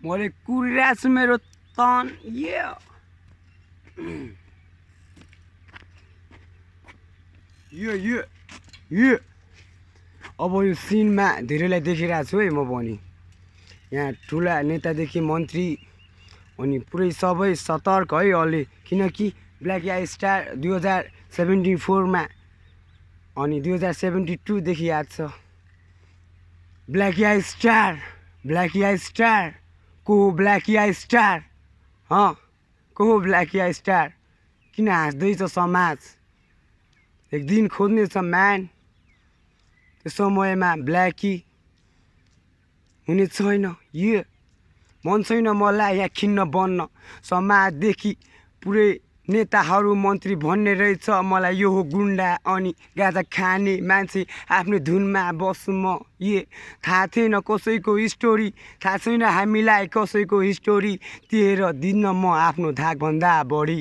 मैले कुरिरहेको छु मेरो तन यो अब यो सिनमा धेरैलाई देखिरहेको छु है म पनि। यहाँ ठुला नेतादेखि मन्त्री अनि पुरै सबै सतर्क है अहिले, किनकि ब्ल्याक आई स्टार 2074 अनि 2072देखि याद छ। ब्ल्याक आई स्टार को हो ब्ल्याक आई स्टार? को हो ब्ल्याक आई स्टार? किन हाँस्दैछ समाज? एक दिन खोज्ने छ म्यान। त्यो समयमा ब्ल्याकी हुने छैन। यो मन छैन मलाई यहाँ खिन्न बन्न। समाजदेखि पुरै नेताहरू मन्त्री भन्ने रहेछ मलाई यो हो गुन्डा अनि गाजा खाने मान्छे, आफ्नो धुनमा बस्छु म। थाहा थिएन कसैको स्टोरी, थाहा छैन हामीलाई कसैको हिस्टोरी। तेह्र दिन म आफ्नो धाकभन्दा बढी।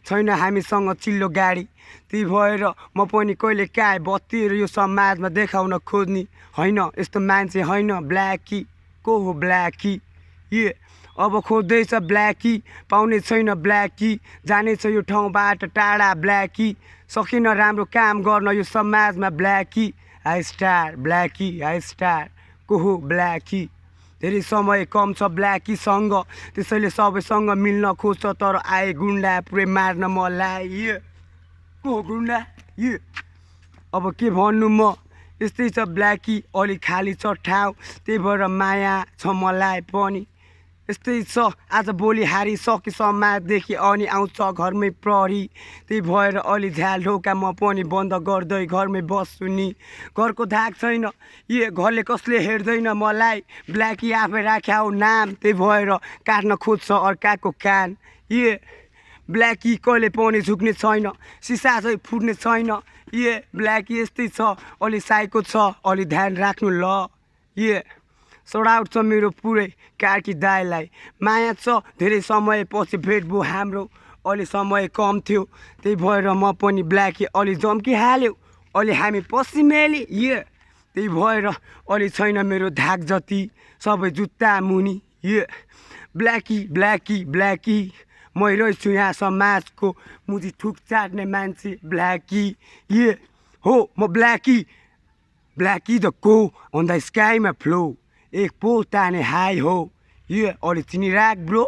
छैन हामीसँग चिल्लो गाडी, त्यही भएर म पनि कहिले काहीँ बत्तीहरू यो समाजमा देखाउन खोज्ने होइन। यस्तो मान्छे होइन ब्ल्याकी। को हो ब्ल्याकी? अब खोज्दैछ ब्ल्याकी, पाउने छैन ब्ल्याकी, जानेछ यो ठाउँबाट टाढा ब्ल्याकी, सकेन राम्रो काम गर्न यो समाजमा Blackie. Hi star Blackie hi star. को हो ब्ल्याकी? धेरै समय कम छ ब्ल्याकीसँग, त्यसैले सबैसँग मिल्न खोज्छ, तर आए गुन्डा पुरै मार्न मलाई। को हो गुन्डा? अब के भन्नु म, यस्तै छ ब्ल्याकी, अलि खाली छ ठाउँ, त्यही भएर माया छ मलाई पनि। यस्तै छ आज भोलि हारिसके समाजदेखि अनि आउँछ घरमै प्रहरी, त्यही भएर अलि झ्याल ढोका म पनि बन्द गर्दै घरमै बस्छु नि। घरको धाक छैन, घरले कसले हेर्दैन मलाई, ब्ल्याकी आफै राख्या हो नाम, त्यही भएर काट्न खोज्छ अर्काको कान। ब्ल्याकी कहिले पनि झुक्ने छैन, सिसा चाहिँ फुट्ने छैन। ब्ल्याकी यस्तै छ, अलि साइको छ, अलि ध्यान राख्नु ल। सडाउट छ मेरो पुरै कार्की दाइलाई, माया छ धेरै समय पछि भेट भयो हाम्रो, अलि समय कम थियो, त्यही भएर म पनि ब्ल्याकी अलि जम्किहाल्यो, अलि हामी पसिमेली। त्यही भएर अलि छैन मेरो धाक जति, सबै जुत्ता मुनि। ब्ल्याकी ब्ल्याकी ब्ल्याकी, मै रहेछु यहाँ समाजको मुजी ठुक चाट्ने मान्छे ब्ल्याकी। हो म ब्ल्याकी, ब्ल्याकी द को अन द स्काईमा फ्लो, एक पोल ताने हाई हो। अलि चिनिराख ब्रो।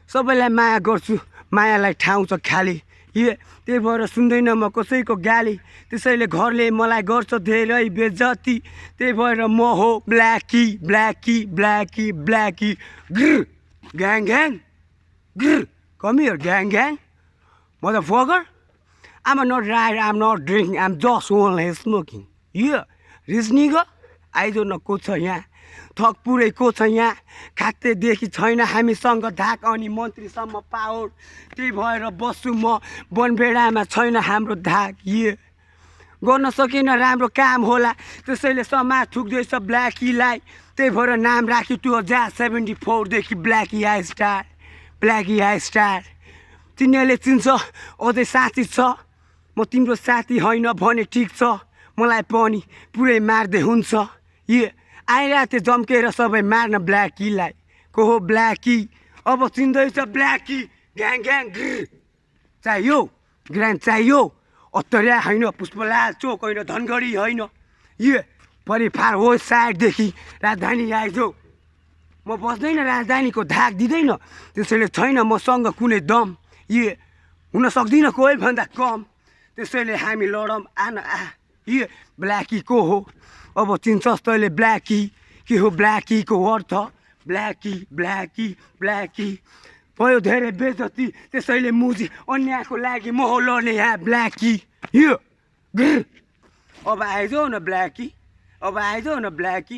सबैलाई माया गर्छु, मायालाई ठाउँ छ खाली, त्यही भएर सुन्दैन म कसैको गाली, त्यसैले घरले मलाई गर्छ धेरै बेइज्जती, त्यही भएर म हो Blackie Blackie Blackie Blackie. Gang gang come here gang motherfucker, I'm not right, I'm not drinking, I'm just only smoking. Rich nigga आइज न को छ यहाँ, थक पुरै को छ यहाँ, खातेदेखि छैन हामीसँग धाक अनि मन्त्रीसम्म पावर, त्यही भएर बस्छु म बनभेडामा, छैन हाम्रो धाक। गर्न सकेन राम्रो काम होला, त्यसैले समाज ठुक्दैछ ब्ल्याकीलाई, त्यही भएर नाम राख्यो 2074देखि ब्ल्याकी आई स्टार ब्ल्याकी आई स्टार। तिनीहरूले चिन्छ अझै साथी छ, म तिम्रो साथी होइन भने ठिक छ, मलाई पनि पुरै मार्दै हुन्छ। आइरहेको थियो जम्केर सबै मार्न ब्ल्याकीलाई। को हो ब्ल्याकी? अब चिन्दैछ ब्ल्याकी। ग्याङ ग्याङ चाहियो, ग्रान्ड चाहियो, अत्तरिया होइन, पुष्पलाल चोक होइन, धनगढी होइन, परिफार हो साइडदेखि राजधानी आइजो। म बस्दैन राजधानीको धाक दिँदैन, त्यसैले छैन मसँग कुनै दम, हुन सक्दिनँ कोही भन्दा कम, त्यसैले हामी लडौँ आन आ। ब्ल्याकी को हो? अब चिन्छस् तैँले ब्ल्याकी, के हो ब्ल्याकीको अर्थ? ब्ल्याकी ब्ल्याकी ब्ल्याकी भयो धेरै बेइज्जती, त्यसैले मुजी अन्यायको लागि म हो लड्ने यहाँ ब्ल्याकी। अब आइजो न ब्ल्याकी, अब आइजो न ब्ल्याकी।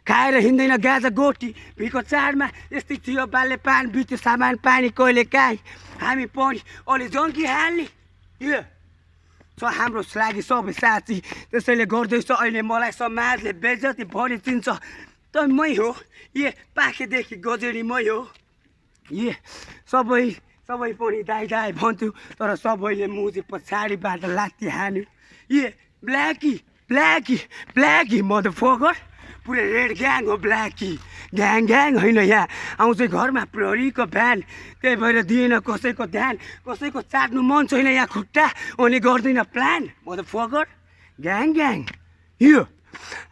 खाएर हिँड्दैन गाजा गोटी, भिको चाडमा यस्तै थियो बाले पान, बित्यो सामान पानी कहिले काहीँ, हामी पनि अलि जङ्किहाल्ने। छ हाम्रो लागि सबै साथी, त्यसैले गर्दैछ अहिले मलाई समाजले बेइज्जती भरि चिन्छ त मै हो, पाखेदेखि गजेडी मै हो। सबै पनि दाइ दाइ भन्थ्यो, तर सबैले मुजी पछाडिबाट लात्ती हान्यो। ब्ल्याकी ब्ल्याकी ब्ल्याकी मदरफकर, पुरै रेड ग्याङ हो ब्ल्याकी ग्याङ होइन यहाँ आउँछ घरमा प्रहरीको भ्यान त्यही भएर दिएन कसैको ध्यान कसैको चाट्नु मन छैन यहाँ खुट्टा अनि गर्दैन प्लान म त फकर ग्याङ यो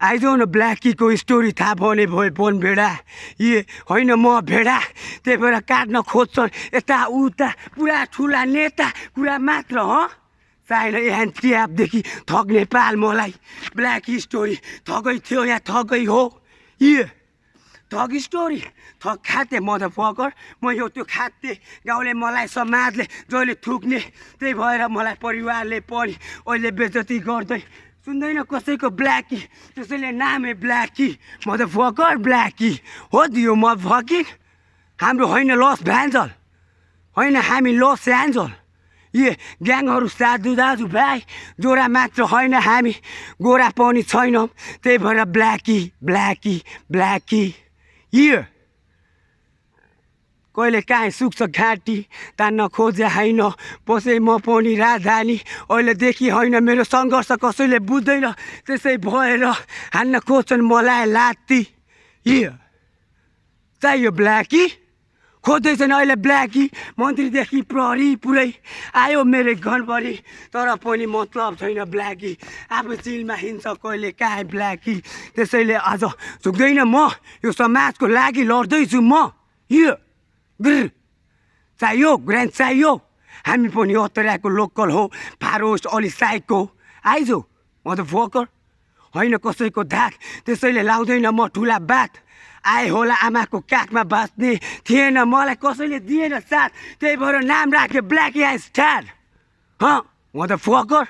आइज न ब्ल्याकीको स्टोरी थाहा भने भयो बन भेडा ए होइन म भेडा त्यही भएर काट्न खोज्छन् यता उता पुरा ठुला नेता कुरा मात्र चाहिन यहाँ ट्यापदेखि थक नेपाल मलाई ब्ल्याकी स्टोरी थकै थियो यहाँ थकै हो ए थक स्टोरी थक खाते म त फकर म यो त्यो खाते गाउँले मलाई समाजले जहिले थुक्ने त्यही भएर मलाई परिवारले पनि अहिले बेइज्जती गर्दै सुन्दैन कसैको ब्ल्याकी त्यसैले नामै ब्ल्याकी म त फकर ब्ल्याकी हो दियो म फकिङ हाम्रो होइन लस भ्यान्जल होइन हामी लस एन्जल ए ग्याङहरू साधु दाजु भाइ जोरा मात्र होइन हामी गोरा पनि छैनौँ त्यही भएर ब्ल्याकी ए कहिले काहीँ सुक्छ घाँटी तान्न खोजे होइन पसै म पनि राजधानी अहिलेदेखि होइन मेरो सङ्घर्ष कसैले बुझ्दैन त्यसै भएर हान्न खोज्छन् मलाई लात्ती ए चाहियो ब्ल्याकी खोज्दैछन् अहिले ब्ल्याकी मन्त्रीदेखि प्रहरी पुरै आयो मेरो घरभरि तर पनि मतलब छैन ब्ल्याकी आफू चिलमा हिँड्छ कहिले काहीँ ब्ल्याकी त्यसैले आज झुक्दैन म यो समाजको लागि लड्दैछु म यो चाहियो ग्रान्ड चाहियो हामी पनि अत्तराको लोकल हो फारोस अलि साइको आइजो म त फकर होइन कसैको धाक त्यसैले लाउँदैन म ठुला बात आए होला आमाको काखमा बाँच्ने थिएन मलाई कसैले दिएन साथ त्यही भएर नाम राख्यो ब्ल्याकी स्टार म त फकर